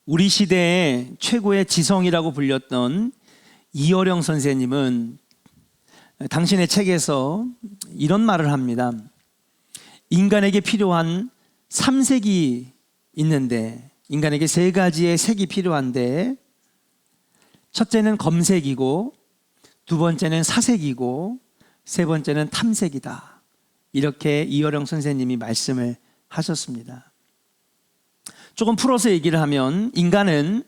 우리 시대의 최고의 지성이라고 불렸던 이어령 선생님은 당신의 책에서 이런 말을 합니다. 인간에게 필요한 3색이 있는데, 인간에게 3가지의 색이 필요한데, 첫째는 검색이고, 두 번째는 사색이고, 세 번째는 탐색이다. 이렇게 이어령 선생님이 말씀을 하셨습니다. 조금 풀어서 얘기를 하면, 인간은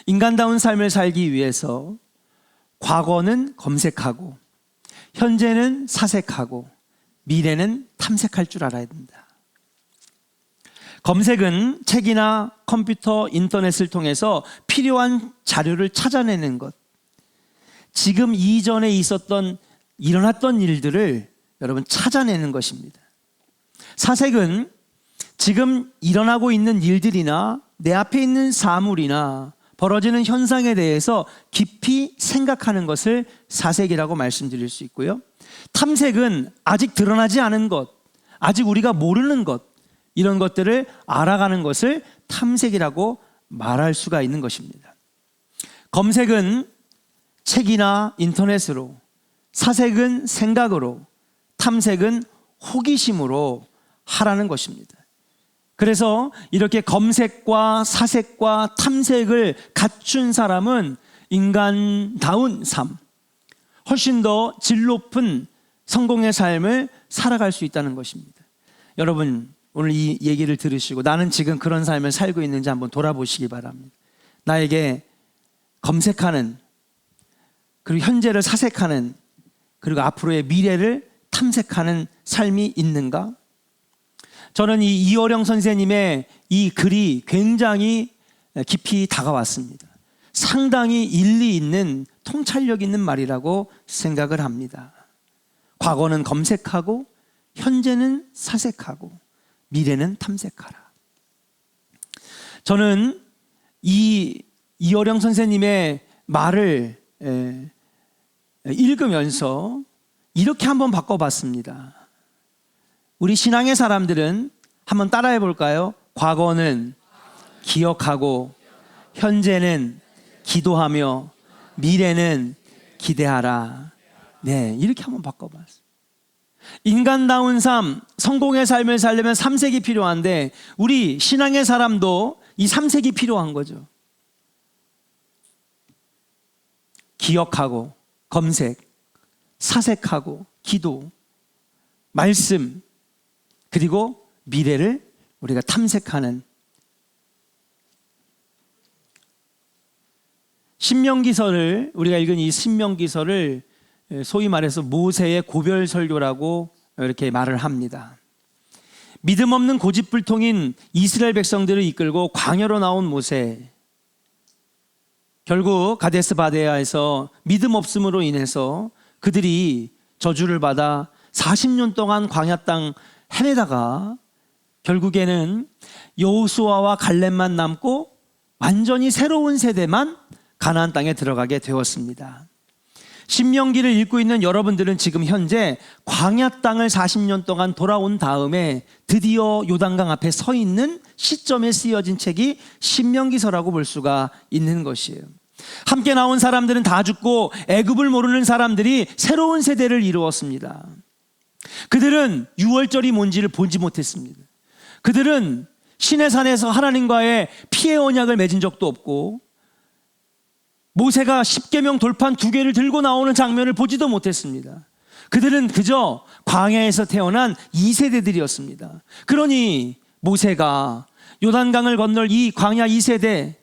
인간다운 삶을 살기 위해서 과거는 검색하고, 현재는 사색하고, 미래는 탐색할 줄 알아야 된다. 검색은 책이나 컴퓨터, 인터넷을 통해서 필요한 자료를 찾아내는 것, 지금 이전에 일어났던 일들을 여러분 찾아내는 것입니다. 사색은 지금 일어나고 있는 일들이나 내 앞에 있는 사물이나 벌어지는 현상에 대해서 깊이 생각하는 것을 사색이라고 말씀드릴 수 있고요. 탐색은 아직 드러나지 않은 것, 아직 우리가 모르는 것, 이런 것들을 알아가는 것을 탐색이라고 말할 수가 있는 것입니다. 검색은 책이나 인터넷으로, 사색은 생각으로, 탐색은 호기심으로 하라는 것입니다. 그래서 이렇게 검색과 사색과 탐색을 갖춘 사람은 인간다운 삶, 훨씬 더 질 높은 성공의 삶을 살아갈 수 있다는 것입니다. 여러분, 오늘 이 얘기를 들으시고 나는 지금 그런 삶을 살고 있는지 한번 돌아보시기 바랍니다. 나에게 검색하는, 그리고 현재를 사색하는, 그리고 앞으로의 미래를 탐색하는 삶이 있는가? 저는 이 이어령 선생님의 이 글이 굉장히 깊이 다가왔습니다. 상당히 일리 있는, 통찰력 있는 말이라고 생각을 합니다. 과거는 검색하고, 현재는 사색하고, 미래는 탐색하라. 저는 이 이어령 선생님의 말을 읽으면서 이렇게 한번 바꿔봤습니다. 우리 신앙의 사람들은 한번 따라해 볼까요? 과거는 기억하고, 현재는 기도하며, 미래는 기대하라. 네, 이렇게 한번 바꿔봤어요. 인간다운 삶, 성공의 삶을 살려면 3색이 필요한데, 우리 신앙의 사람도 이 3색이 필요한 거죠. 기억하고, 검색, 사색하고, 기도, 말씀, 그리고 미래를 우리가 탐색하는. 신명기서를, 우리가 읽은 이 신명기서를 소위 말해서 모세의 고별 설교라고 이렇게 말을 합니다. 믿음 없는 고집불통인 이스라엘 백성들을 이끌고 광야로 나온 모세, 결국 가데스 바네아에서 믿음 없음으로 인해서 그들이 저주를 받아 40년 동안 광야 땅 헤매다가 결국에는 여호수아와 갈렙만 남고 완전히 새로운 세대만 가나안 땅에 들어가게 되었습니다. 신명기를 읽고 있는 여러분들은 지금 현재 광야 땅을 40년 동안 돌아온 다음에 드디어 요단강 앞에 서 있는 시점에 쓰여진 책이 신명기서라고 볼 수가 있는 것이에요. 함께 나온 사람들은 다 죽고 애굽을 모르는 사람들이 새로운 세대를 이루었습니다. 그들은 유월절이 뭔지를 보지 못했습니다. 그들은 시내산에서 하나님과의 피해 언약을 맺은 적도 없고, 모세가 10계명 돌판 2개를 들고 나오는 장면을 보지도 못했습니다. 그들은 그저 광야에서 태어난 2세대들이었습니다. 그러니 모세가 요단강을 건널 이 광야 2세대,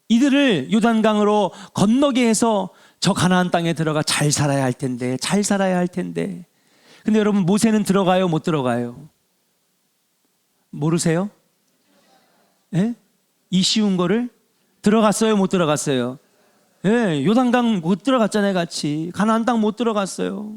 이들을 요단강으로 건너게 해서 저 가나안 땅에 들어가 잘 살아야 할 텐데, 잘 살아야 할 텐데. 근데 여러분, 모세는 들어가요, 못 들어가요? 모르세요? 예? 이 쉬운 거를 들어갔어요, 못 들어갔어요? 예, 요단강 못 들어갔잖아요, 같이. 가나안 땅 못 들어갔어요.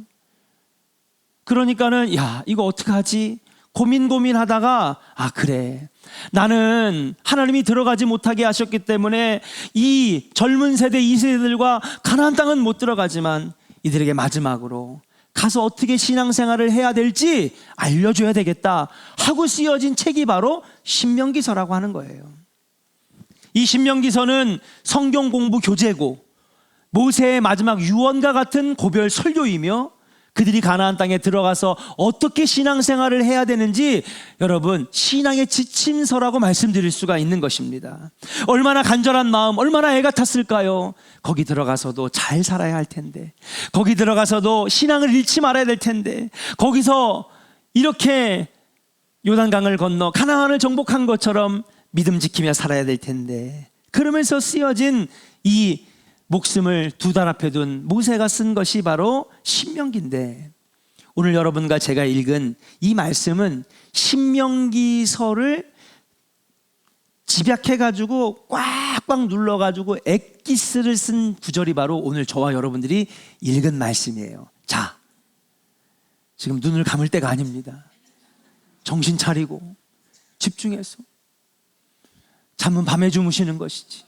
그러니까는 야, 이거 어떡하지? 고민하다가, 아, 그래, 나는 하나님이 들어가지 못하게 하셨기 때문에 이 젊은 세대 2세대들과 가나안 땅은 못 들어가지만 이들에게 마지막으로 가서 어떻게 신앙생활을 해야 될지 알려줘야 되겠다 하고 쓰여진 책이 바로 신명기서라고 하는 거예요. 이 신명기서는 성경 공부 교재고 모세의 마지막 유언과 같은 고별 설교이며 그들이 가나안 땅에 들어가서 어떻게 신앙생활을 해야 되는지 여러분 신앙의 지침서라고 말씀드릴 수가 있는 것입니다. 얼마나 간절한 마음, 얼마나 애가 탔을까요? 거기 들어가서도 잘 살아야 할 텐데, 거기 들어가서도 신앙을 잃지 말아야 될 텐데, 거기서 이렇게 요단강을 건너 가나안을 정복한 것처럼 믿음 지키며 살아야 될 텐데, 그러면서 쓰여진 이 목숨을 두 달 앞에 둔 모세가 쓴 것이 바로 신명기인데, 오늘 여러분과 제가 읽은 이 말씀은 신명기서를 집약해가지고 꽉꽉 눌러가지고 엑기스를 쓴 구절이 바로 오늘 저와 여러분들이 읽은 말씀이에요. 자, 지금 눈을 감을 때가 아닙니다. 정신 차리고 집중해서. 잠은 밤에 주무시는 것이지.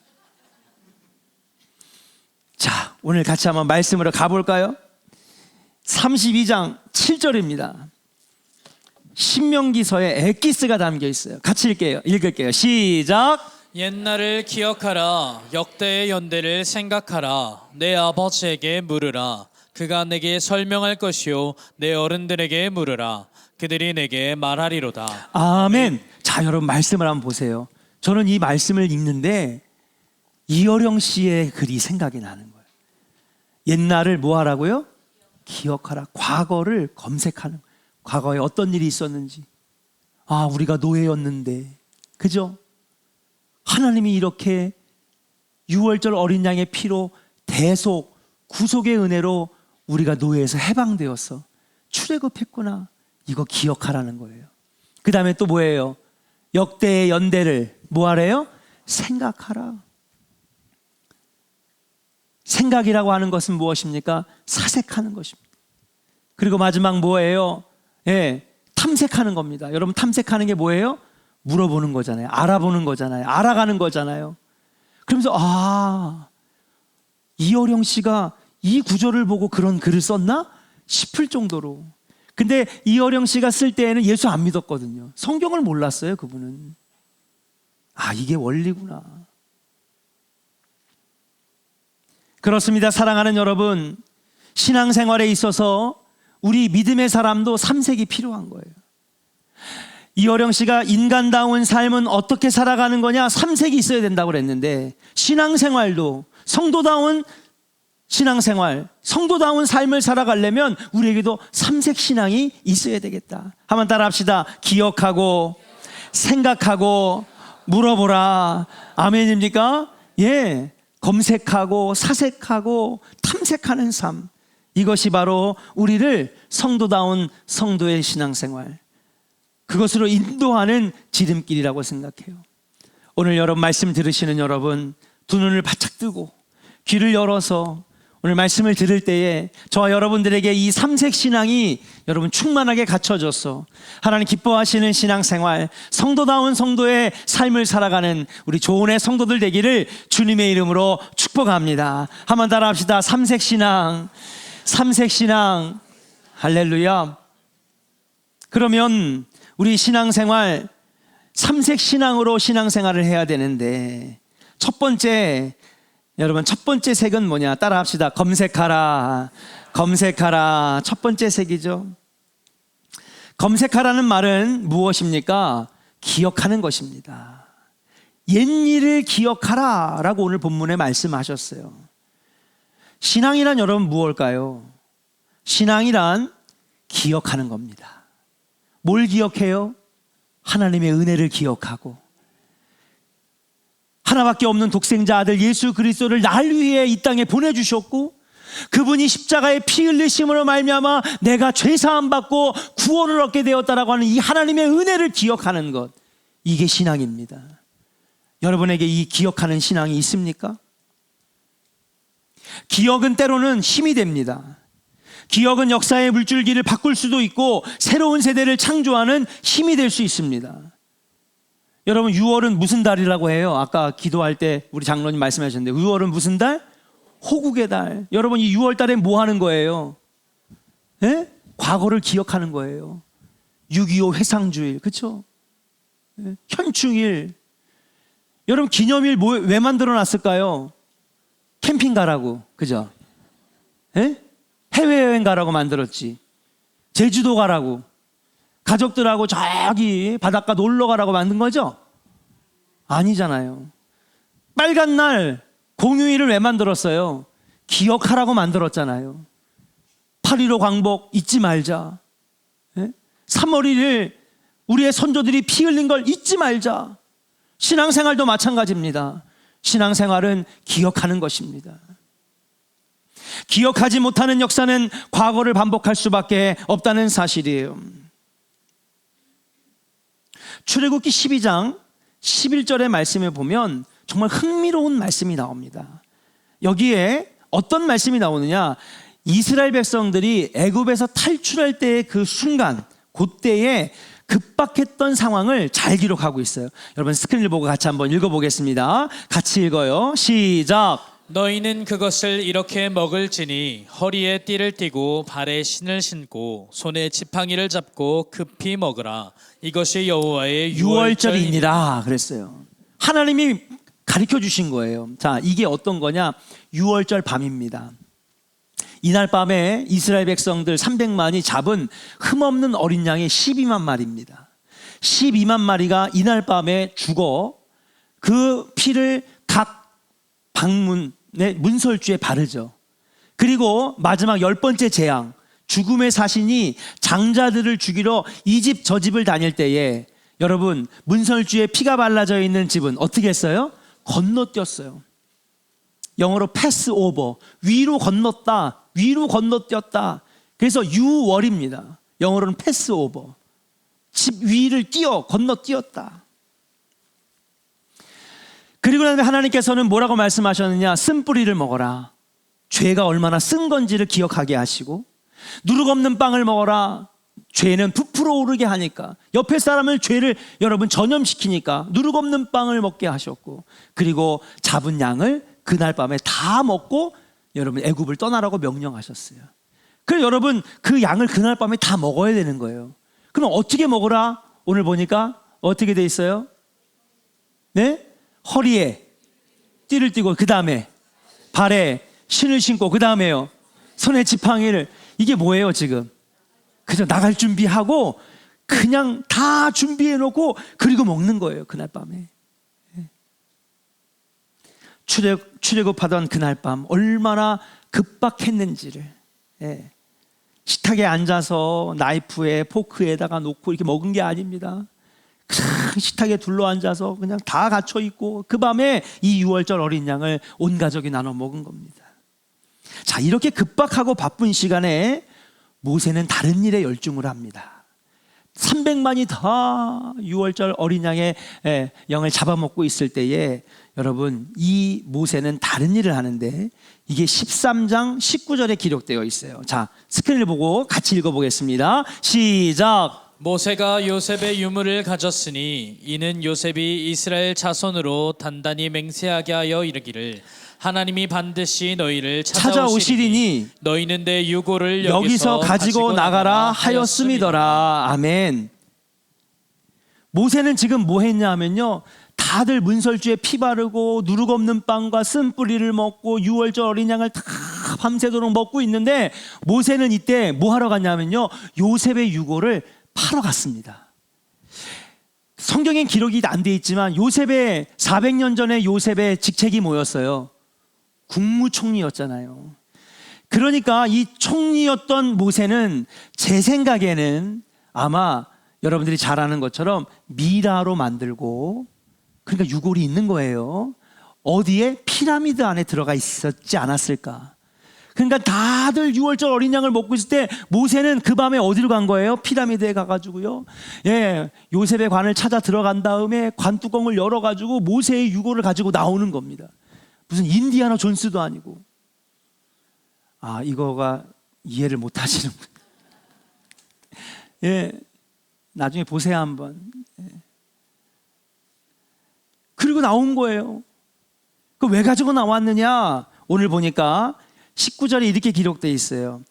자, 오늘 같이 한번 말씀으로 가볼까요? 32장 7절입니다. 신명기서에 엑기스가 담겨 있어요. 같이 읽을게요. 시작. 옛날을 기억하라. 역대의 연대를 생각하라. 내 아버지에게 물으라. 그가 내게 설명할 것이요 내 어른들에게 물으라. 그들이 내게 말하리로다. 아멘. 자, 여러분 말씀을 한번 보세요. 저는 이 말씀을 읽는데 이어령 씨의 글이 생각이 나는 거예요. 옛날을 뭐 하라고요? 기억하라. 과거를 검색하는 거예요. 과거에 어떤 일이 있었는지. 아, 우리가 노예였는데, 그죠? 하나님이 이렇게 6월절 어린 양의 피로 대속, 구속의 은혜로 우리가 노예에서 해방되었어. 출애굽했구나. 이거 기억하라는 거예요. 그 다음에 또 뭐예요? 역대의 연대를 뭐 하래요? 생각하라. 생각이라고 하는 것은 무엇입니까? 사색하는 것입니다. 그리고 마지막 뭐예요? 예, 탐색하는 겁니다. 여러분 탐색하는 게 뭐예요? 물어보는 거잖아요. 알아보는 거잖아요. 알아가는 거잖아요. 그러면서 이어령 씨가 이 구절을 보고 그런 글을 썼나? 싶을 정도로. 근데 이어령 씨가 쓸 때에는 예수 안 믿었거든요. 성경을 몰랐어요, 그분은. 이게 원리구나. 그렇습니다. 사랑하는 여러분, 신앙생활에 있어서 우리 믿음의 사람도 삼색이 필요한 거예요. 이어령 씨가 인간다운 삶은 어떻게 살아가는 거냐? 삼색이 있어야 된다고 그랬는데, 신앙생활도 성도다운 신앙생활, 성도다운 삶을 살아가려면 우리에게도 삼색 신앙이 있어야 되겠다. 한번 따라 합시다. 기억하고 생각하고 물어보라. 아멘입니까? 예. 검색하고 사색하고 탐색하는 삶, 이것이 바로 우리를 성도다운 성도의 신앙생활, 그것으로 인도하는 지름길이라고 생각해요. 오늘 여러분 말씀 들으시는 여러분, 두 눈을 바짝 뜨고 귀를 열어서 오늘 말씀을 들을 때에 저와 여러분들에게 이 삼색 신앙이 여러분 충만하게 갖춰져서 하나님 기뻐하시는 신앙생활, 성도다운 성도의 삶을 살아가는 우리 조은의 성도들 되기를 주님의 이름으로 축복합니다. 한번 따라 합시다. 삼색 신앙, 삼색 신앙. 할렐루야. 그러면 우리 신앙생활 삼색 신앙으로 신앙생활을 해야 되는데, 첫 번째, 여러분 첫 번째 색은 뭐냐? 따라 합시다. 검색하라. 검색하라. 첫 번째 색이죠. 검색하라는 말은 무엇입니까? 기억하는 것입니다. 옛일을 기억하라 라고 오늘 본문에 말씀하셨어요. 신앙이란 여러분 무엇일까요? 신앙이란 기억하는 겁니다. 뭘 기억해요? 하나님의 은혜를 기억하고, 하나밖에 없는 독생자 아들 예수 그리스도를 날 위해 이 땅에 보내주셨고, 그분이 십자가에 피 흘리심으로 말미암아 내가 죄 사함 받고 구원을 얻게 되었다라고 하는 이 하나님의 은혜를 기억하는 것, 이게 신앙입니다. 여러분에게 이 기억하는 신앙이 있습니까? 기억은 때로는 힘이 됩니다. 기억은 역사의 물줄기를 바꿀 수도 있고 새로운 세대를 창조하는 힘이 될 수 있습니다. 여러분 6월은 무슨 달이라고 해요? 아까 기도할 때 우리 장로님 말씀하셨는데 6월은 무슨 달? 호국의 달. 여러분 이 6월 달에 뭐 하는 거예요? 예? 과거를 기억하는 거예요. 6.25 회상주일, 그렇죠? 예? 현충일. 여러분 기념일 왜 만들어 놨을까요? 캠핑 가라고, 그죠? 예? 해외여행 가라고 만들었지. 제주도 가라고, 가족들하고 저기 바닷가 놀러 가라고 만든 거죠? 아니잖아요. 빨간 날 공휴일을 왜 만들었어요? 기억하라고 만들었잖아요. 8.15 광복 잊지 말자. 3월 1일 우리의 선조들이 피 흘린 걸 잊지 말자. 신앙생활도 마찬가지입니다. 신앙생활은 기억하는 것입니다. 기억하지 못하는 역사는 과거를 반복할 수밖에 없다는 사실이에요. 출애굽기 12장 11절의 말씀에 보면 정말 흥미로운 말씀이 나옵니다. 여기에 어떤 말씀이 나오느냐, 이스라엘 백성들이 애굽에서 탈출할 때의 그 순간, 그때에 급박했던 상황을 잘 기록하고 있어요. 여러분 스크린을 보고 같이 한번 읽어보겠습니다. 같이 읽어요. 시작. 너희는 그것을 이렇게 먹을지니 허리에 띠를 띠고 발에 신을 신고 손에 지팡이를 잡고 급히 먹으라. 이것이 여호와의 유월절이니라 그랬어요. 하나님이 가르쳐 주신 거예요. 자, 이게 어떤 거냐? 유월절 밤입니다. 이날 밤에 이스라엘 백성들 300만이 잡은 흠없는 어린 양이 12만 마리입니다. 12만 마리가 이날 밤에 죽어 그 피를 각 방문의 문설주에 바르죠. 그리고 마지막 10번째 재앙, 죽음의 사신이 장자들을 죽이러 이 집 저 집을 다닐 때에 여러분 문설주에 피가 발라져 있는 집은 어떻게 했어요? 건너뛰었어요. 영어로 패스 오버, 위로 건넜다, 위로 건너뛰었다. 그래서 유월입니다. 영어로는 패스 오버, 집 위를 건너뛰었다. 그리고 나서 하나님께서는 뭐라고 말씀하셨느냐? 쓴뿌리를 먹어라. 죄가 얼마나 쓴 건지를 기억하게 하시고, 누룩 없는 빵을 먹어라. 죄는 부풀어 오르게 하니까, 옆에 사람을 죄를 여러분 전염시키니까 누룩 없는 빵을 먹게 하셨고, 그리고 잡은 양을 그날 밤에 다 먹고 여러분 애굽을 떠나라고 명령하셨어요. 그래서 여러분 그 양을 그날 밤에 다 먹어야 되는 거예요. 그럼 어떻게 먹으라? 오늘 보니까 어떻게 돼 있어요? 네? 허리에 띠를 띠고, 그 다음에 발에 신을 신고, 그 다음에요 손에 지팡이를. 이게 뭐예요 지금? 그저 나갈 준비하고 그냥 다 준비해 놓고 그리고 먹는 거예요 그날 밤에. 출애굽하던 그날 밤 얼마나 급박했는지를, 식탁에 앉아서 나이프에 포크에다가 놓고 이렇게 먹은 게 아닙니다. 큰 식탁에 둘러앉아서 그냥 다 갇혀 있고 그 밤에 이 유월절 어린 양을 온 가족이 나눠 먹은 겁니다. 자, 이렇게 급박하고 바쁜 시간에 모세는 다른 일에 열중을 합니다. 300만이 다 유월절 어린 양의 영을 잡아먹고 있을 때에 여러분 이 모세는 다른 일을 하는데, 이게 13장 19절에 기록되어 있어요. 자, 스크린을 보고 같이 읽어보겠습니다. 시작. 모세가 요셉의 유물을 가졌으니 이는 요셉이 이스라엘 자손으로 단단히 맹세하게 하여 이르기를 하나님이 반드시 너희를 찾아오시리니 너희는 내 유고를 여기서 가지고 나가라 하였음이더라. 아멘. 모세는 지금 뭐 했냐 하면요, 다들 문설주에 피 바르고 누룩 없는 빵과 쓴뿌리를 먹고 유월절 어린 양을 다 밤새도록 먹고 있는데, 모세는 이때 뭐 하러 갔냐면요, 요셉의 유고를 팔러 갔습니다. 성경엔 기록이 안 돼 있지만 요셉의 400년 전에 요셉의 직책이 뭐였어요? 국무총리였잖아요. 그러니까 이 총리였던 모세는 제 생각에는 아마 여러분들이 잘 아는 것처럼 미라로 만들고, 그러니까 유골이 있는 거예요. 어디에? 피라미드 안에 들어가 있었지 않았을까. 그러니까 다들 유월절 어린 양을 먹고 있을 때 모세는 그 밤에 어디로 간 거예요? 피라미드에 가가지고요, 요셉의 관을 찾아 들어간 다음에 관 뚜껑을 열어가지고 모세의 유골을 가지고 나오는 겁니다. 무슨 인디아나 존스도 아니고. 아, 이거가 이해를 못 하시는군. 나중에 보세요 한번. 그리고 나온 거예요. 그 왜 가지고 나왔느냐? 오늘 보니까 19절에 이렇게 기록되어 있어요.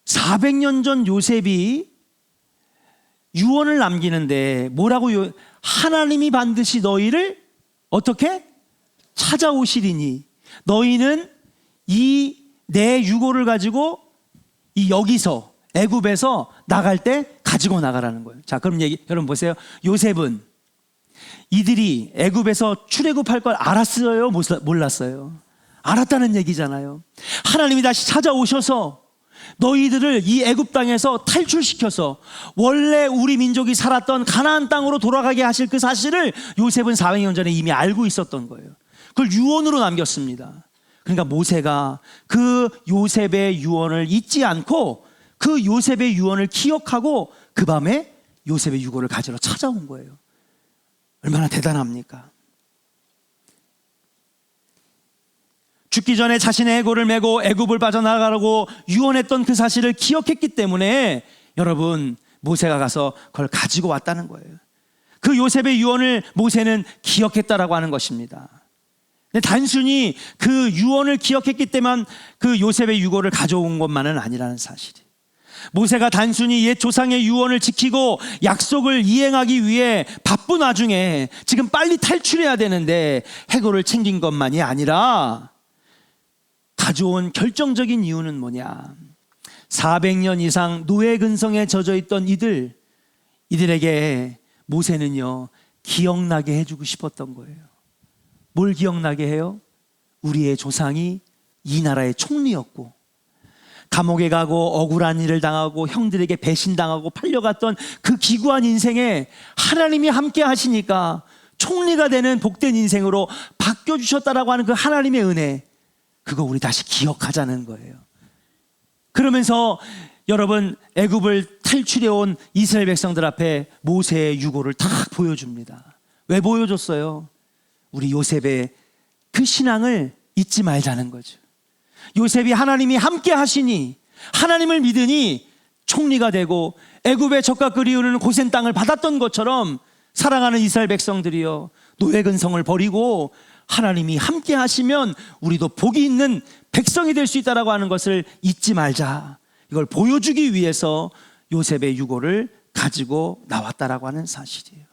400년 전 요셉이 유언을 남기는데 뭐라고? 하나님이 반드시 너희를 어떻게? 찾아오시리니 너희는 이 내 유고를 가지고 이 여기서 애굽에서 나갈 때 가지고 나가라는 거예요. 자, 그럼 여러분 보세요. 요셉은 이들이 애굽에서 출애굽할 걸 알았어요? 몰랐어요? 알았다는 얘기잖아요. 하나님이 다시 찾아오셔서 너희들을 이 애굽 땅에서 탈출시켜서 원래 우리 민족이 살았던 가나안 땅으로 돌아가게 하실 그 사실을 요셉은 400년 전에 이미 알고 있었던 거예요. 그걸 유언으로 남겼습니다. 그러니까 모세가 그 요셉의 유언을 잊지 않고 그 요셉의 유언을 기억하고 그 밤에 요셉의 유고를 가지러 찾아온 거예요. 얼마나 대단합니까? 죽기 전에 자신의 애고를 메고 애굽을 빠져나가라고 유언했던 그 사실을 기억했기 때문에 여러분 모세가 가서 그걸 가지고 왔다는 거예요. 그 요셉의 유언을 모세는 기억했다라고 하는 것입니다. 근데 단순히 그 유언을 기억했기 때문에 그 요셉의 유고를 가져온 것만은 아니라는 사실이에요. 모세가 단순히 옛 조상의 유언을 지키고 약속을 이행하기 위해 바쁜 와중에 지금 빨리 탈출해야 되는데 해고를 챙긴 것만이 아니라 가져온 결정적인 이유는 뭐냐? 400년 이상 노예 근성에 젖어 있던 이들에게 모세는요 기억나게 해주고 싶었던 거예요. 뭘 기억나게 해요? 우리의 조상이 이 나라의 총리였고 감옥에 가고 억울한 일을 당하고 형들에게 배신당하고 팔려갔던 그 기구한 인생에 하나님이 함께 하시니까 총리가 되는 복된 인생으로 바뀌어주셨다라고 하는 그 하나님의 은혜, 그거 우리 다시 기억하자는 거예요. 그러면서 여러분 애굽을 탈출해온 이스라엘 백성들 앞에 모세의 유고를 딱 보여줍니다. 왜 보여줬어요? 우리 요셉의 그 신앙을 잊지 말자는 거죠. 요셉이 하나님이 함께 하시니 하나님을 믿으니 총리가 되고 애굽의 젖과 꿀이 흐르는 고센 땅을 받았던 것처럼 사랑하는 이스라엘 백성들이요 노예 근성을 버리고 하나님이 함께 하시면 우리도 복이 있는 백성이 될 수 있다라고 하는 것을 잊지 말자. 이걸 보여주기 위해서 요셉의 유고를 가지고 나왔다라고 하는 사실이에요.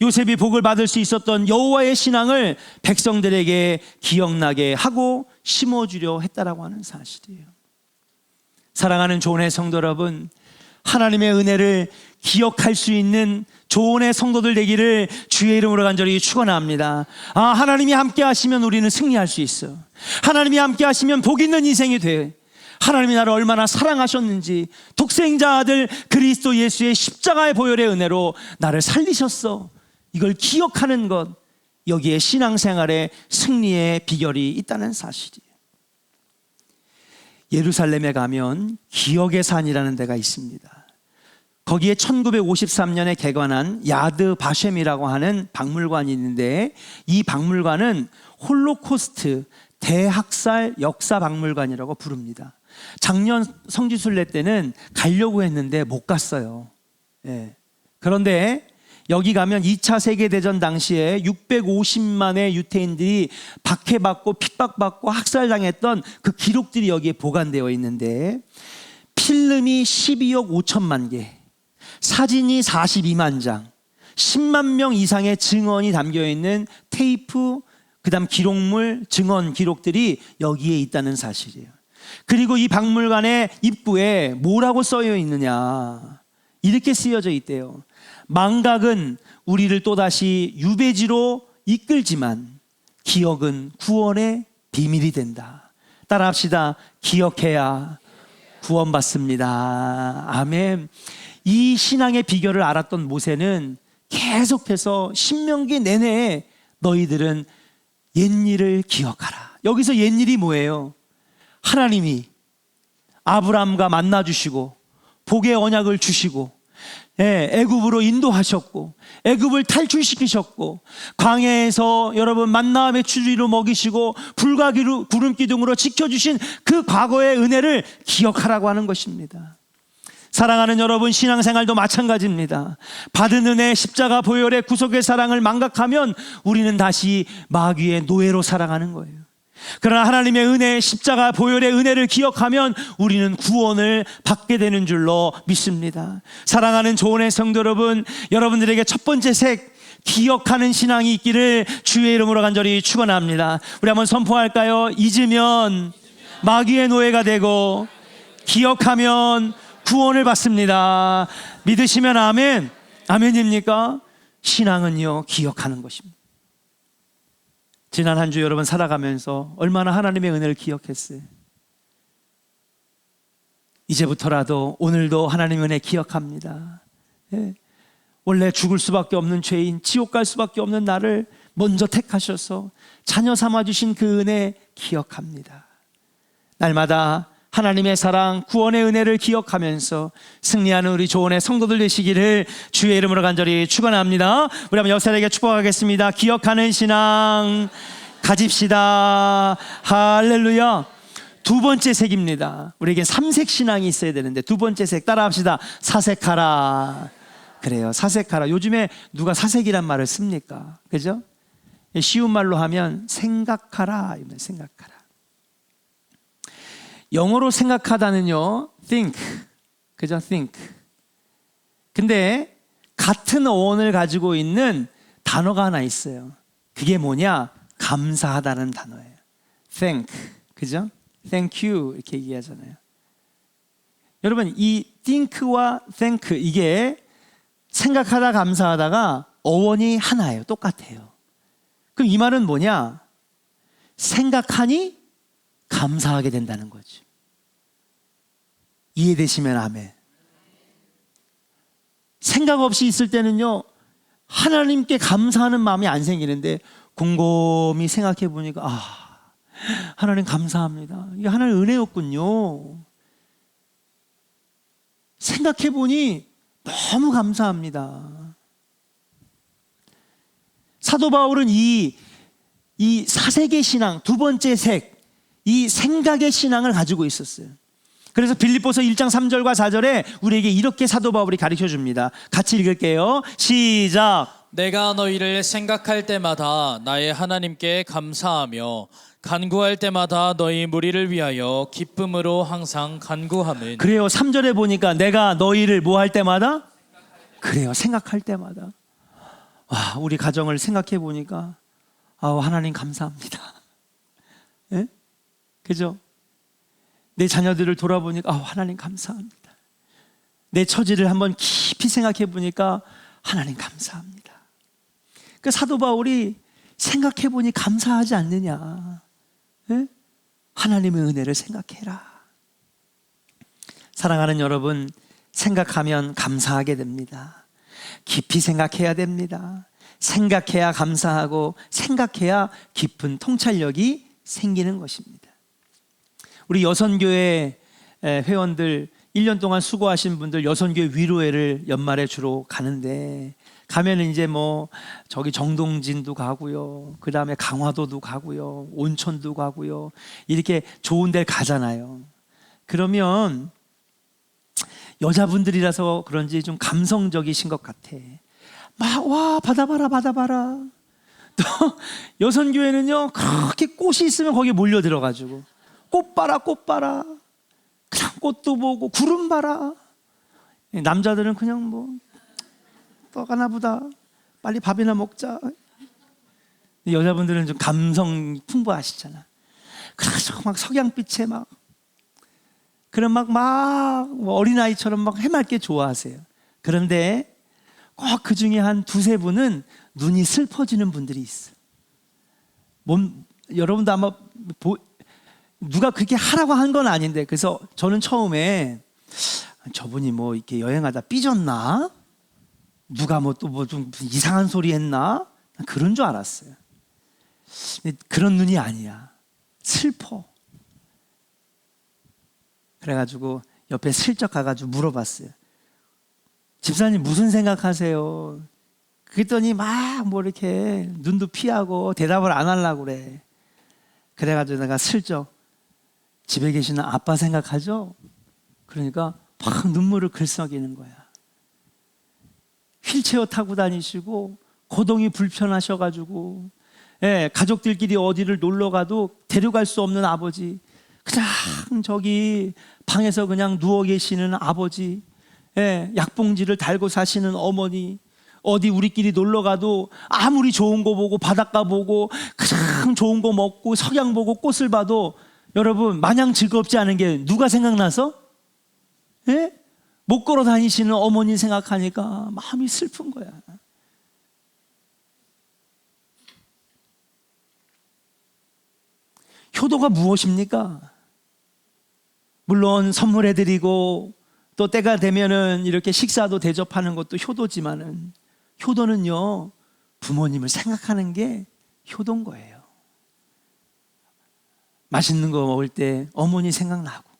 요셉이 복을 받을 수 있었던 여호와의 신앙을 백성들에게 기억나게 하고 심어주려 했다라고 하는 사실이에요. 사랑하는 조은의 성도 여러분, 하나님의 은혜를 기억할 수 있는 조은의 성도들 되기를 주의 이름으로 간절히 축원합니다. 하나님이 함께 하시면 우리는 승리할 수 있어. 하나님이 함께 하시면 복 있는 인생이 돼. 하나님이 나를 얼마나 사랑하셨는지, 독생자 아들 그리스도 예수의 십자가의 보혈의 은혜로 나를 살리셨어. 이걸 기억하는 것, 여기에 신앙생활의 승리의 비결이 있다는 사실이에요. 예루살렘에 가면 기억의 산이라는 데가 있습니다. 거기에 1953년에 개관한 야드 바셴이라고 하는 박물관이 있는데, 이 박물관은 홀로코스트 대학살 역사 박물관이라고 부릅니다. 작년 성지순례 때는 가려고 했는데 못 갔어요. 그런데 여기 가면 2차 세계대전 당시에 650만의 유태인들이 박해받고 핍박받고 학살당했던 그 기록들이 여기에 보관되어 있는데, 필름이 12억 5천만 개, 사진이 42만 장, 10만 명 이상의 증언이 담겨있는 테이프, 그 다음 기록물, 증언 기록들이 여기에 있다는 사실이에요. 그리고 이 박물관의 입구에 뭐라고 써여 있느냐, 이렇게 쓰여져 있대요. 망각은 우리를 또다시 유배지로 이끌지만 기억은 구원의 비밀이 된다. 따라합시다. 기억해야 구원받습니다. 아멘. 이 신앙의 비결을 알았던 모세는 계속해서 신명기 내내 너희들은 옛일을 기억하라. 여기서 옛일이 뭐예요? 하나님이 아브라함과 만나주시고 복의 언약을 주시고 애굽으로 인도하셨고 애굽을 탈출시키셨고 광야에서 여러분 만나 메추리로 먹이시고 불과 구름 기둥으로 지켜주신 그 과거의 은혜를 기억하라고 하는 것입니다. 사랑하는 여러분, 신앙생활도 마찬가지입니다. 받은 은혜, 십자가 보혈의 구속의 사랑을 망각하면 우리는 다시 마귀의 노예로 살아가는 거예요. 그러나 하나님의 은혜, 십자가 보혈의 은혜를 기억하면 우리는 구원을 받게 되는 줄로 믿습니다. 사랑하는 조은의 성도 여러분, 여러분들에게 첫 번째 색, 기억하는 신앙이 있기를 주의 이름으로 간절히 축원합니다. 우리 한번 선포할까요? 잊으면 마귀의 노예가 되고 기억하면 구원을 받습니다. 믿으시면 아멘. 아멘입니까? 신앙은요, 기억하는 것입니다. 지난 한 주 여러분 살아가면서 얼마나 하나님의 은혜를 기억했어요. 이제부터라도 오늘도 하나님의 은혜 기억합니다. 예. 원래 죽을 수밖에 없는 죄인, 지옥 갈 수밖에 없는 나를 먼저 택하셔서 자녀 삼아주신 그 은혜 기억합니다. 날마다 하나님의 사랑, 구원의 은혜를 기억하면서 승리하는 우리 조원의 성도들 되시기를 주의 이름으로 간절히 축원합니다. 우리 한번 역사에게 축복하겠습니다. 기억하는 신앙 가집시다. 할렐루야. 두 번째 색입니다. 우리에게 삼색 신앙이 있어야 되는데 두 번째 색 따라합시다. 사색하라. 그래요, 사색하라. 요즘에 누가 사색이란 말을 씁니까? 그죠? 쉬운 말로 하면 생각하라. 생각하라. 영어로 생각하다는요, think. 그죠? think. 근데 같은 어원을 가지고 있는 단어가 하나 있어요. 그게 뭐냐? 감사하다는 단어예요. thank. 그죠? thank you 이렇게 얘기하잖아요. 여러분, 이 think와 thank, 이게 생각하다 감사하다가 어원이 하나예요. 똑같아요. 그럼 이 말은 뭐냐? 생각하니 감사하게 된다는 거죠. 이해되시면 아멘. 생각 없이 있을 때는요, 하나님께 감사하는 마음이 안 생기는데 곰곰이 생각해 보니까 하나님 감사합니다. 이게 하나님의 은혜였군요. 생각해 보니 너무 감사합니다. 사도 바울은 이 사색의 신앙, 두 번째 색, 이 생각의 신앙을 가지고 있었어요. 그래서 빌립보서 1장 3절과 4절에 우리에게 이렇게 사도 바울이 가르쳐 줍니다. 같이 읽을게요. 시작. 내가 너희를 생각할 때마다 나의 하나님께 감사하며 간구할 때마다 너희 무리를 위하여 기쁨으로 항상 간구함은. 그래요. 3절에 보니까 내가 너희를 뭐 할 때마다? 그래요. 생각할 때마다. 와, 우리 가정을 생각해 보니까 하나님 감사합니다. 예? 그죠? 내 자녀들을 돌아보니까 하나님 감사합니다. 내 처지를 한번 깊이 생각해 보니까 하나님 감사합니다. 그 사도 바울이 생각해 보니 감사하지 않느냐? 예? 하나님의 은혜를 생각해라. 사랑하는 여러분, 생각하면 감사하게 됩니다. 깊이 생각해야 됩니다. 생각해야 감사하고 생각해야 깊은 통찰력이 생기는 것입니다. 우리 여선교회 회원들 1년 동안 수고하신 분들 여선교회 위로회를 연말에 주로 가는데, 가면은 이제 저기 정동진도 가고요, 그 다음에 강화도도 가고요, 온천도 가고요, 이렇게 좋은 데를 가잖아요. 그러면 여자분들이라서 그런지 좀 감성적이신 것 같아. 와, 바다 봐라. 또 여선교회는요, 그렇게 꽃이 있으면 거기에 몰려 들어가지고 꽃 봐라. 그냥 꽃도 보고 구름 봐라. 남자들은 그냥 떠가나 보다. 빨리 밥이나 먹자. 여자분들은 좀 감성 풍부하시잖아. 그래서 막 석양빛에 그런 어린아이처럼 해맑게 좋아하세요. 그런데 꼭 그 중에 한 두세 분은 눈이 슬퍼지는 분들이 있어. 여러분도 아마 누가 그렇게 하라고 한 건 아닌데, 그래서 저는 처음에 저분이 이렇게 여행하다 삐졌나? 누가 좀 이상한 소리 했나? 그런 줄 알았어요. 그런 눈이 아니야. 슬퍼. 그래가지고 옆에 슬쩍 가가지고 물어봤어요. 집사님 무슨 생각하세요? 그랬더니 이렇게 눈도 피하고 대답을 안 하려고 그래. 그래가지고 내가 슬쩍, 집에 계시는 아빠 생각하죠? 그러니까 막 눈물을 글썽이는 거야. 휠체어 타고 다니시고 거동이 불편하셔가지고 가족들끼리 어디를 놀러 가도 데려갈 수 없는 아버지, 그냥 저기 방에서 그냥 누워 계시는 아버지, 약봉지를 달고 사시는 어머니, 어디 우리끼리 놀러 가도 아무리 좋은 거 보고 바닷가 보고 가장 좋은 거 먹고 석양 보고 꽃을 봐도 여러분 마냥 즐겁지 않은 게 누가 생각나서? 예? 못 걸어 다니시는 어머니 생각하니까 마음이 슬픈 거야. 효도가 무엇입니까? 물론 선물해드리고 또 때가 되면은 이렇게 식사도 대접하는 것도 효도지만은 효도는요, 부모님을 생각하는 게 효도인 거예요. 맛있는 거 먹을 때 어머니 생각나고,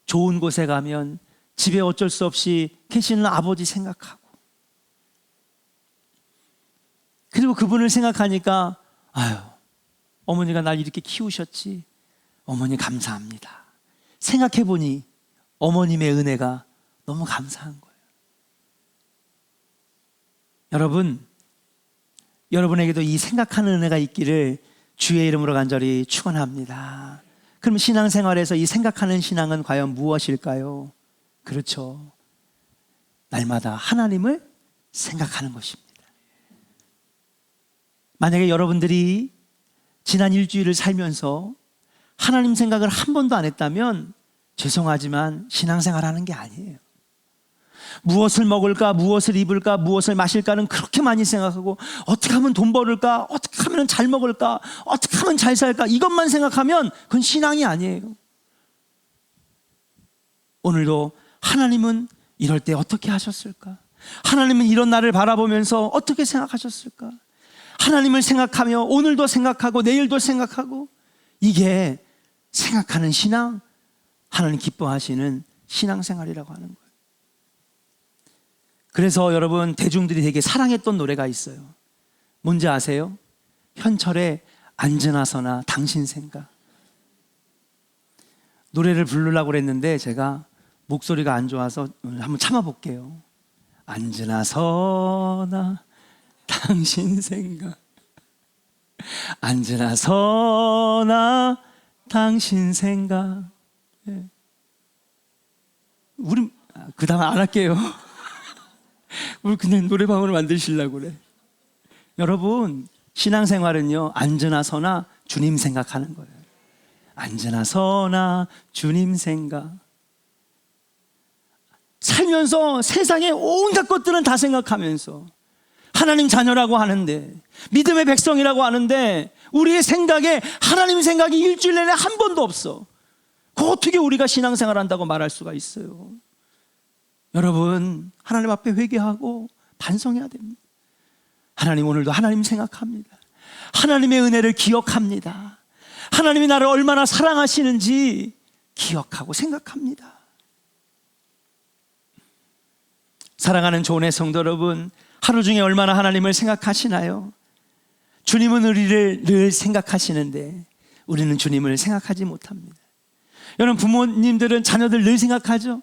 좋은 곳에 가면 집에 어쩔 수 없이 계시는 아버지 생각하고, 그리고 그분을 생각하니까 아유, 어머니가 날 이렇게 키우셨지, 어머니 감사합니다. 생각해보니 어머님의 은혜가 너무 감사한 거예요. 여러분, 여러분에게도 이 생각하는 은혜가 있기를 주의 이름으로 간절히 축원합니다. 그럼 신앙생활에서 이 생각하는 신앙은 과연 무엇일까요? 그렇죠, 날마다 하나님을 생각하는 것입니다. 만약에 여러분들이 지난 일주일을 살면서 하나님 생각을 한 번도 안 했다면 죄송하지만 신앙생활하는 게 아니에요. 무엇을 먹을까, 무엇을 입을까, 무엇을 마실까는 그렇게 많이 생각하고, 어떻게 하면 돈 벌을까, 어떻게 하면 잘 먹을까, 어떻게 하면 잘 살까, 이것만 생각하면 그건 신앙이 아니에요. 오늘도 하나님은 이럴 때 어떻게 하셨을까? 하나님은 이런 나를 바라보면서 어떻게 생각하셨을까? 하나님을 생각하며 오늘도 생각하고 내일도 생각하고, 이게 생각하는 신앙, 하나님 기뻐하시는 신앙생활이라고 하는 거예요. 그래서 여러분, 대중들이 되게 사랑했던 노래가 있어요. 뭔지 아세요? 현철의 안지나서나 당신 생각. 노래를 부르려고 그랬는데 제가 목소리가 안 좋아서 한번 참아볼게요. 안지나서나 당신 생각, 안지나서나 당신 생각. 예. 우리 그 다음 안 할게요. 우리 그냥 노래방으로 만드시려고 그래. 여러분, 신앙생활은요, 앉으나 서나 주님 생각하는 거예요. 앉으나 서나 주님 생각. 살면서 세상의 온갖 것들은 다 생각하면서 하나님 자녀라고 하는데, 믿음의 백성이라고 하는데, 우리의 생각에 하나님 생각이 일주일 내내 한 번도 없어. 그 어떻게 우리가 신앙생활 한다고 말할 수가 있어요? 여러분, 하나님 앞에 회개하고 반성해야 됩니다. 하나님, 오늘도 하나님 생각합니다. 하나님의 은혜를 기억합니다. 하나님이 나를 얼마나 사랑하시는지 기억하고 생각합니다. 사랑하는 조은의 성도 여러분, 하루 중에 얼마나 하나님을 생각하시나요? 주님은 우리를 늘 생각하시는데 우리는 주님을 생각하지 못합니다. 여러분, 부모님들은 자녀들 늘 생각하죠?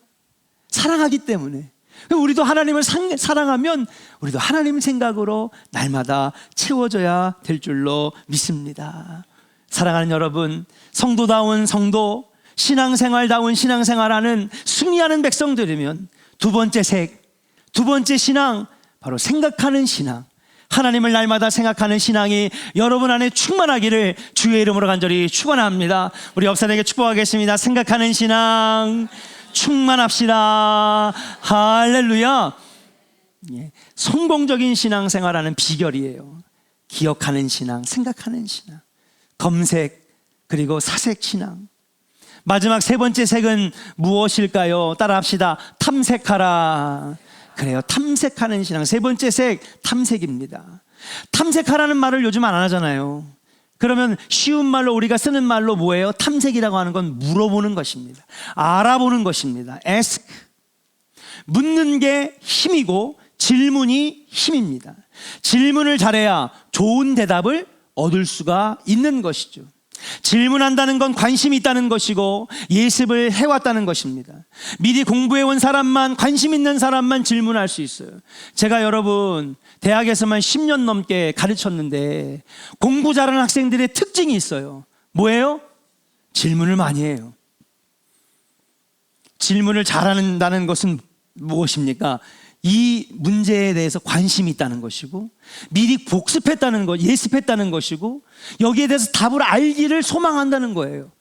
사랑하기 때문에. 우리도 하나님을 사랑하면 우리도 하나님 생각으로 날마다 채워져야 될 줄로 믿습니다. 사랑하는 여러분, 성도다운 성도, 신앙생활다운 신앙생활하는 승리하는 백성들이면 두 번째 두 번째 신앙, 바로 생각하는 신앙, 하나님을 날마다 생각하는 신앙이 여러분 안에 충만하기를 주의 이름으로 간절히 축원합니다. 우리 옆사람에게 축복하겠습니다. 생각하는 신앙 충만합시다. 할렐루야. 예, 성공적인 신앙생활하는 비결이에요. 기억하는 신앙, 생각하는 신앙, 검색, 그리고 사색 신앙. 마지막 세 번째 색은 무엇일까요? 따라합시다. 탐색하라. 그래요, 탐색하는 신앙. 세 번째 색, 탐색입니다. 탐색하라는 말을 요즘 안 하잖아요. 그러면 쉬운 말로 우리가 쓰는 말로 뭐예요? 탐색이라고 하는 건 물어보는 것입니다. 알아보는 것입니다. ask. 묻는 게 힘이고 질문이 힘입니다. 질문을 잘해야 좋은 대답을 얻을 수가 있는 것이죠. 질문한다는 건 관심이 있다는 것이고 예습을 해왔다는 것입니다. 미리 공부해온 사람만, 관심 있는 사람만 질문할 수 있어요. 제가 여러분 대학에서만 10년 넘게 가르쳤는데 공부 잘하는 학생들의 특징이 있어요. 뭐예요? 질문을 많이 해요. 질문을 잘한다는 것은 무엇입니까? 이 문제에 대해서 관심이 있다는 것이고 미리 복습했다는 것, 예습했다는 것이고 여기에 대해서 답을 알기를 소망한다는 거예요.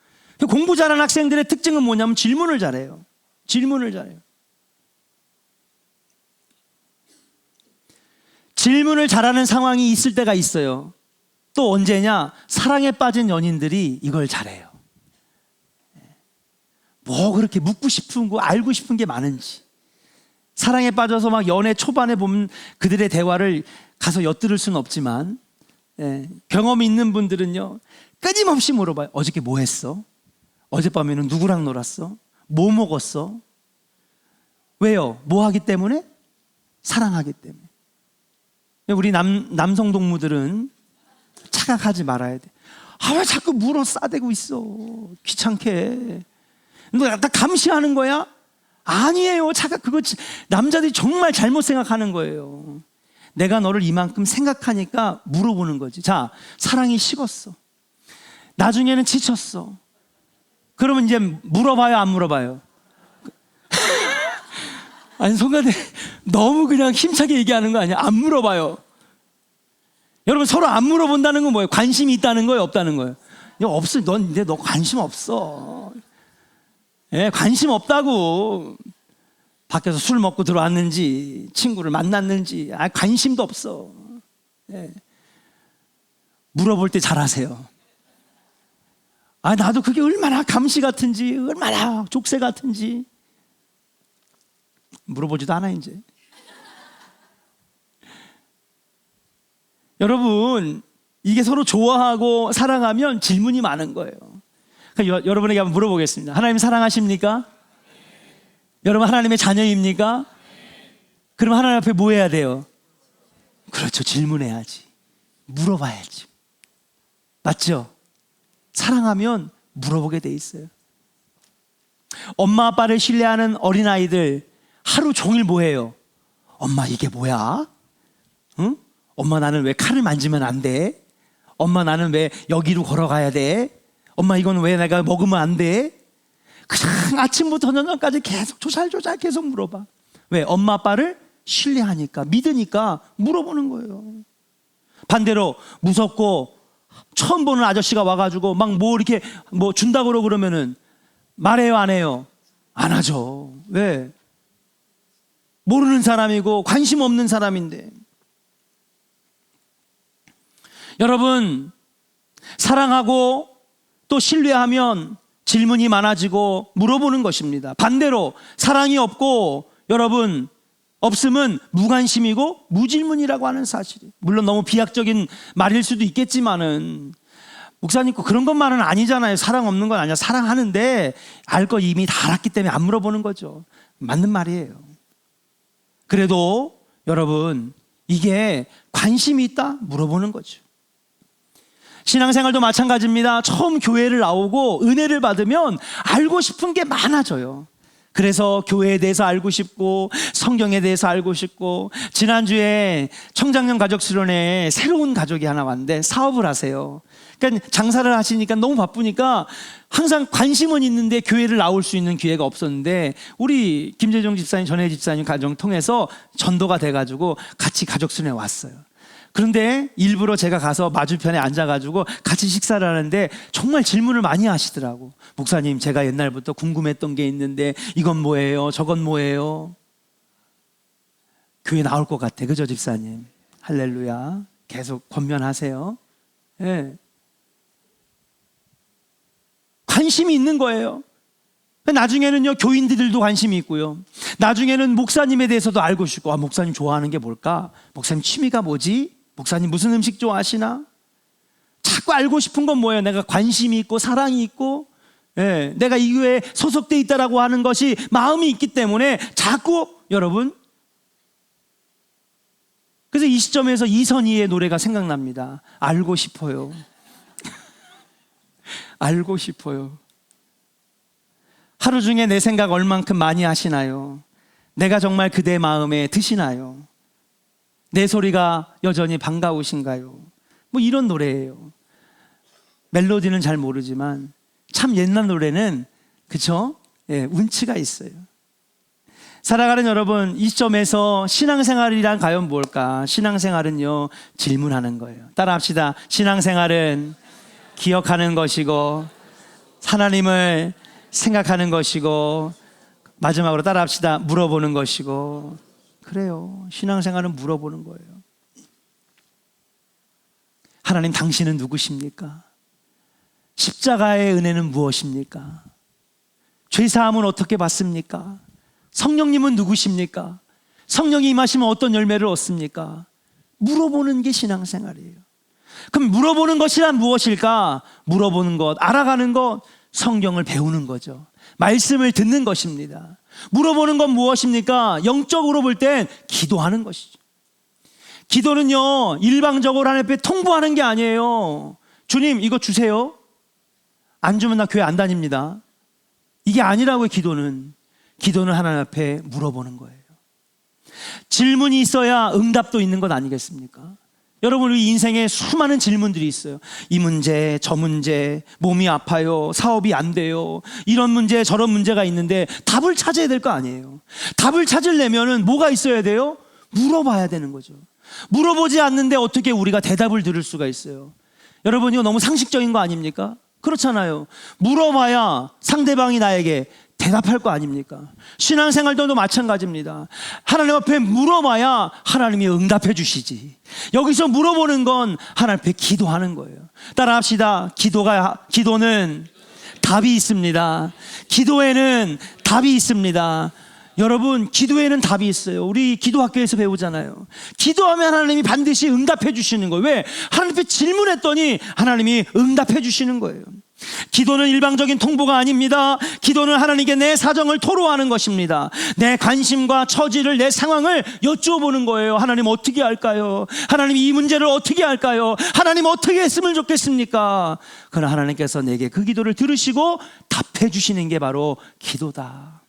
공부 잘하는 학생들의 특징은 뭐냐면 질문을 잘해요. 질문을 잘해요. 질문을 잘하는 상황이 있을 때가 있어요. 또 언제냐? 사랑에 빠진 연인들이 이걸 잘해요. 뭐 그렇게 묻고 싶은 거, 알고 싶은 게 많은지. 사랑에 빠져서 막 연애 초반에 보면 그들의 대화를 가서 엿들을 수는 없지만 경험이 있는 분들은요 끊임없이 물어봐요. 어저께 뭐 했어? 어젯밤에는 누구랑 놀았어? 뭐 먹었어? 왜요? 뭐 하기 때문에? 사랑하기 때문에. 우리 남성 동무들은 착각하지 말아야 돼. 아, 왜 자꾸 물어 싸대고 있어? 귀찮게. 너 나 감시하는 거야? 아니에요. 착각. 그거 남자들이 정말 잘못 생각하는 거예요. 내가 너를 이만큼 생각하니까 물어보는 거지. 자, 사랑이 식었어. 나중에는 지쳤어. 그러면 이제 물어봐요, 안 물어봐요? 아니, 송가대 너무 그냥 힘차게 얘기하는 거 아니야? 안 물어봐요. 여러분, 서로 안 물어본다는 건 뭐예요? 관심이 있다는 거예요, 없다는 거예요? 없어. 너 관심 없어. 관심 없다고. 밖에서 술 먹고 들어왔는지 친구를 만났는지 관심도 없어. 물어볼 때 잘하세요. 나도 그게 얼마나 감시 같은지, 얼마나 족쇄 같은지 물어보지도 않아 이제. 여러분, 이게 서로 좋아하고 사랑하면 질문이 많은 거예요. 그러니까 여러분에게 한번 물어보겠습니다. 하나님 사랑하십니까? 여러분 하나님의 자녀입니까? 그럼 하나님 앞에 뭐 해야 돼요? 그렇죠. 질문해야지. 물어봐야지. 맞죠? 사랑하면 물어보게 돼 있어요. 엄마 아빠를 신뢰하는 어린아이들 하루 종일 뭐 해요? 엄마 이게 뭐야? 응? 엄마 나는 왜 칼을 만지면 안 돼? 엄마 나는 왜 여기로 걸어가야 돼? 엄마 이건 왜 내가 먹으면 안 돼? 그냥 아침부터 저녁까지 계속 조잘조잘 계속 물어봐. 왜? 엄마 아빠를 신뢰하니까, 믿으니까 물어보는 거예요. 반대로 무섭고 처음 보는 아저씨가 와가지고 막 뭐 이렇게 뭐 준다고 그러면은 말해요, 안 해요? 안 하죠. 왜? 모르는 사람이고 관심 없는 사람인데. 여러분, 사랑하고 또 신뢰하면 질문이 많아지고 물어보는 것입니다. 반대로 사랑이 없고 여러분 없음은 무관심이고 무질문이라고 하는 사실이. 물론 너무 비약적인 말일 수도 있겠지만은 목사님 그런 것만은 아니잖아요. 사랑 없는 건 아니야. 사랑하는데 알 거 이미 다 알았기 때문에 안 물어보는 거죠. 맞는 말이에요. 그래도 여러분 이게 관심이 있다? 물어보는 거죠. 신앙생활도 마찬가지입니다. 처음 교회를 나오고 은혜를 받으면 알고 싶은 게 많아져요. 그래서 교회에 대해서 알고 싶고 성경에 대해서 알고 싶고. 지난주에 청장년 가족 수련회에 새로운 가족이 하나 왔는데 사업을 하세요. 그러니까 장사를 하시니까 너무 바쁘니까 항상 관심은 있는데 교회를 나올 수 있는 기회가 없었는데 우리 김재정 집사님, 전혜 집사님 가정 통해서 전도가 돼가지고 같이 가족 수련회 왔어요. 그런데 일부러 제가 가서 맞은편에 앉아가지고 같이 식사를 하는데 정말 질문을 많이 하시더라고. 목사님, 제가 옛날부터 궁금했던 게 있는데 이건 뭐예요? 저건 뭐예요? 교회 나올 것 같아. 그죠, 집사님? 할렐루야. 계속 권면하세요. 네. 관심이 있는 거예요. 나중에는요, 교인들도 관심이 있고요. 나중에는 목사님에 대해서도 알고 싶고, 목사님 좋아하는 게 뭘까? 목사님 취미가 뭐지? 목사님 무슨 음식 좋아하시나? 자꾸 알고 싶은 건 뭐예요? 내가 관심이 있고 사랑이 있고 내가 이 교회에 소속돼 있다라고 하는 것이 마음이 있기 때문에 자꾸 여러분, 그래서 이 시점에서 이선희의 노래가 생각납니다. 알고 싶어요. 알고 싶어요. 하루 중에 내 생각 얼만큼 많이 하시나요? 내가 정말 그대 마음에 드시나요? 내 소리가 여전히 반가우신가요? 뭐 이런 노래예요. 멜로디는 잘 모르지만 참 옛날 노래는 그쵸? 운치가 있어요. 살아가는 여러분, 이 시점에서 신앙생활이란 과연 뭘까? 신앙생활은요, 질문하는 거예요. 따라합시다. 신앙생활은 기억하는 것이고 하나님을 생각하는 것이고, 마지막으로 따라합시다. 물어보는 것이고. 그래요. 신앙생활은 물어보는 거예요. 하나님, 당신은 누구십니까? 십자가의 은혜는 무엇입니까? 죄사함은 어떻게 받습니까? 성령님은 누구십니까? 성령이 임하시면 어떤 열매를 얻습니까? 물어보는 게 신앙생활이에요. 그럼 물어보는 것이란 무엇일까? 물어보는 것, 알아가는 것, 성경을 배우는 거죠. 말씀을 듣는 것입니다. 물어보는 건 무엇입니까? 영적으로 볼 땐 기도하는 것이죠. 기도는요, 일방적으로 하나님 앞에 통보하는 게 아니에요. 주님, 이거 주세요. 안 주면 나 교회 안 다닙니다. 이게 아니라고요. 기도는 하나님 앞에 물어보는 거예요. 질문이 있어야 응답도 있는 것 아니겠습니까? 여러분, 우리 인생에 수많은 질문들이 있어요. 이 문제, 저 문제, 몸이 아파요, 사업이 안 돼요, 이런 문제, 저런 문제가 있는데 답을 찾아야 될 거 아니에요. 답을 찾으려면 뭐가 있어야 돼요? 물어봐야 되는 거죠. 물어보지 않는데 어떻게 우리가 대답을 들을 수가 있어요? 여러분, 이거 너무 상식적인 거 아닙니까? 그렇잖아요. 물어봐야 상대방이 나에게 대답할 거 아닙니까? 신앙생활도 마찬가지입니다. 하나님 앞에 물어봐야 하나님이 응답해 주시지. 여기서 물어보는 건 하나님 앞에 기도하는 거예요. 따라합시다. 기도는 답이 있습니다. 기도에는 답이 있습니다. 여러분, 기도에는 답이 있어요. 우리 기도학교에서 배우잖아요. 기도하면 하나님이 반드시 응답해 주시는 거예요. 왜? 하나님 앞에 질문했더니 하나님이 응답해 주시는 거예요. 기도는 일방적인 통보가 아닙니다. 기도는 하나님께 내 사정을 토로하는 것입니다. 내 관심과 처지를, 내 상황을 여쭈어보는 거예요. 하나님, 어떻게 할까요? 하나님, 이 문제를 어떻게 할까요? 하나님, 어떻게 했으면 좋겠습니까? 그러나 하나님께서 내게 그 기도를 들으시고 답해 주시는 게 바로 기도다.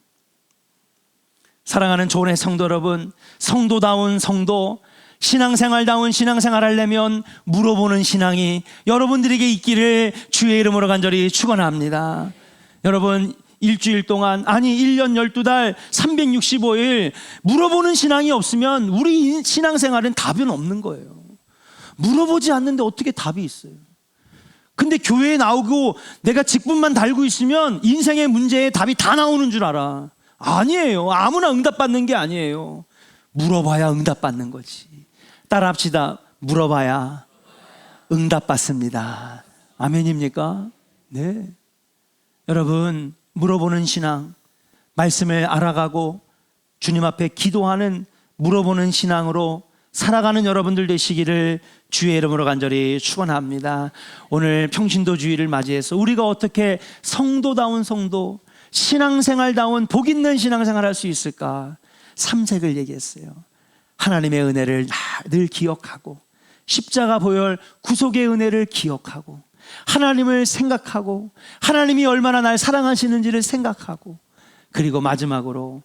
사랑하는 조은의 성도 여러분, 성도다운 성도, 신앙생활다운 신앙생활 하려면 물어보는 신앙이 여러분들에게 있기를 주의 이름으로 간절히 축원합니다. 여러분, 일주일 동안, 아니 1년 12달 365일 물어보는 신앙이 없으면 우리 신앙생활은 답은 없는 거예요. 물어보지 않는데 어떻게 답이 있어요? 근데 교회에 나오고 내가 직분만 달고 있으면 인생의 문제에 답이 다 나오는 줄 알아. 아니에요. 아무나 응답받는 게 아니에요. 물어봐야 응답받는 거지. 따라합시다. 물어봐야 응답받습니다. 아멘입니까? 네. 여러분, 물어보는 신앙, 말씀을 알아가고 주님 앞에 기도하는 물어보는 신앙으로 살아가는 여러분들 되시기를 주의 이름으로 간절히 축원합니다. 오늘 평신도 주일을 맞이해서 우리가 어떻게 성도다운 성도, 신앙생활다운 복 있는 신앙생활 할 수 있을까? 3색을 얘기했어요. 하나님의 은혜를 늘 기억하고, 십자가 보혈 구속의 은혜를 기억하고, 하나님을 생각하고, 하나님이 얼마나 날 사랑하시는지를 생각하고, 그리고 마지막으로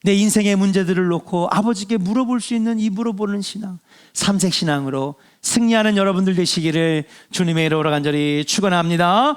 내 인생의 문제들을 놓고 아버지께 물어볼 수 있는 이 물어보는 신앙, 3색 신앙으로 승리하는 여러분들 되시기를 주님의 이름으로 간절히 축원합니다.